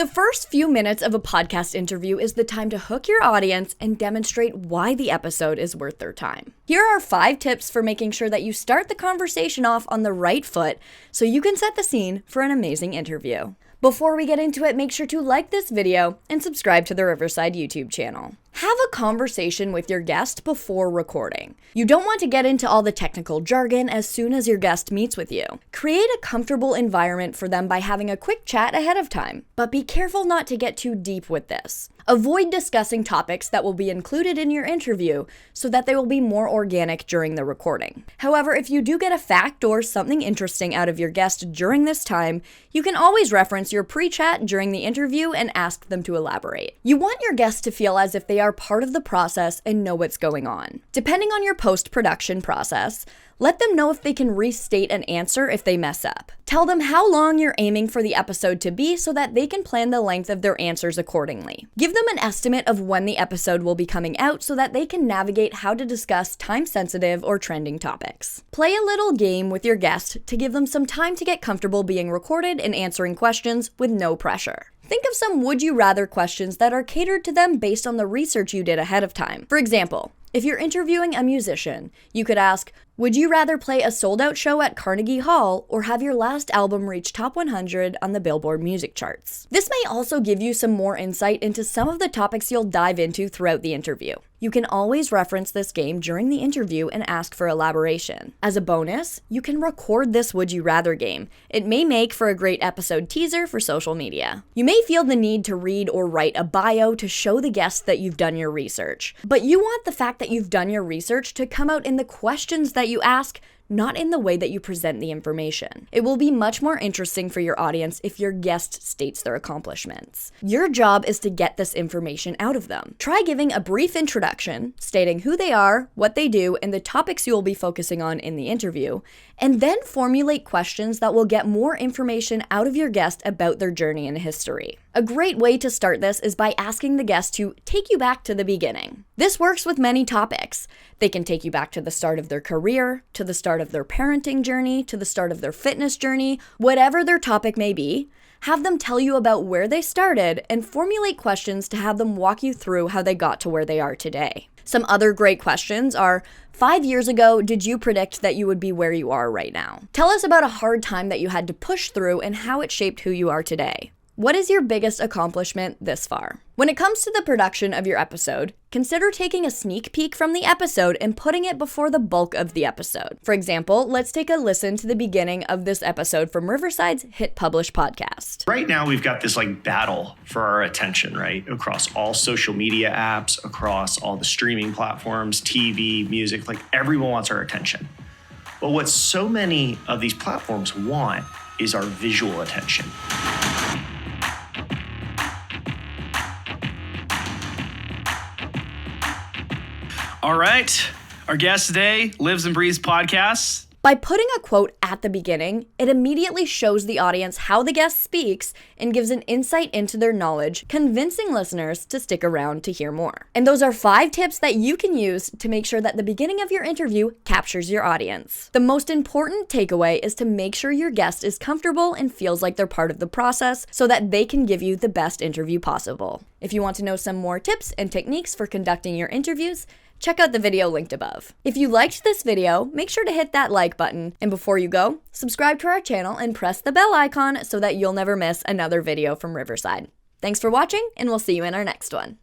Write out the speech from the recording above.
The first few minutes of a podcast interview is the time to hook your audience and demonstrate why the episode is worth their time. Here are 5 tips for making sure that you start the conversation off on the right foot so you can set the scene for an amazing interview. Before we get into it, make sure to like this video and subscribe to the Riverside YouTube channel. Have a conversation with your guest before recording. You don't want to get into all the technical jargon as soon as your guest meets with you. Create a comfortable environment for them by having a quick chat ahead of time, but be careful not to get too deep with this. Avoid discussing topics that will be included in your interview so that they will be more organic during the recording. However, if you do get a fact or something interesting out of your guest during this time, you can always reference your pre-chat during the interview and ask them to elaborate. You want your guests to feel as if they are part of the process and know what's going on. Depending on your post-production process, let them know if they can restate an answer if they mess up. Tell them how long you're aiming for the episode to be so that they can plan the length of their answers accordingly. Give them an estimate of when the episode will be coming out so that they can navigate how to discuss time-sensitive or trending topics. Play a little game with your guest to give them some time to get comfortable being recorded and answering questions with no pressure. Think of some would you rather questions that are catered to them based on the research you did ahead of time. For example, if you're interviewing a musician, you could ask, would you rather play a sold-out show at Carnegie Hall or have your last album reach top 100 on the Billboard music charts? This may also give you some more insight into some of the topics you'll dive into throughout the interview. You can always reference this game during the interview and ask for elaboration. As a bonus, you can record this Would You Rather game. It may make for a great episode teaser for social media. You may feel the need to read or write a bio to show the guest that you've done your research, but you want the fact that you've done your research to come out in the questions that you ask, not in the way that you present the information. It will be much more interesting for your audience if your guest states their accomplishments. Your job is to get this information out of them. Try giving a brief introduction, stating who they are, what they do, and the topics you will be focusing on in the interview, and then formulate questions that will get more information out of your guest about their journey and history. A great way to start this is by asking the guest to take you back to the beginning. This works with many topics. They can take you back to the start of their career, to the start of their parenting journey, to the start of their fitness journey, whatever their topic may be. Have them tell you about where they started and formulate questions to have them walk you through how they got to where they are today. Some other great questions are, 5 years ago, did you predict that you would be where you are right now? Tell us about a hard time that you had to push through and how it shaped who you are today. What is your biggest accomplishment this far? When it comes to the production of your episode, consider taking a sneak peek from the episode and putting it before the bulk of the episode. For example, let's take a listen to the beginning of this episode from Riverside's Hit Publish podcast. Right now, we've got this battle for our attention, right? Across all social media apps, across all the streaming platforms, TV, music, everyone wants our attention. But what so many of these platforms want is our visual attention. All right, our guest today lives and breathes podcasts. By putting a quote at the beginning, it immediately shows the audience how the guest speaks and gives an insight into their knowledge, convincing listeners to stick around to hear more. And those are 5 tips that you can use to make sure that the beginning of your interview captures your audience. The most important takeaway is to make sure your guest is comfortable and feels like they're part of the process so that they can give you the best interview possible. If you want to know some more tips and techniques for conducting your interviews, check out the video linked above. If you liked this video, make sure to hit that like button. And before you go, subscribe to our channel and press the bell icon so that you'll never miss another video from Riverside. Thanks for watching, and we'll see you in our next one.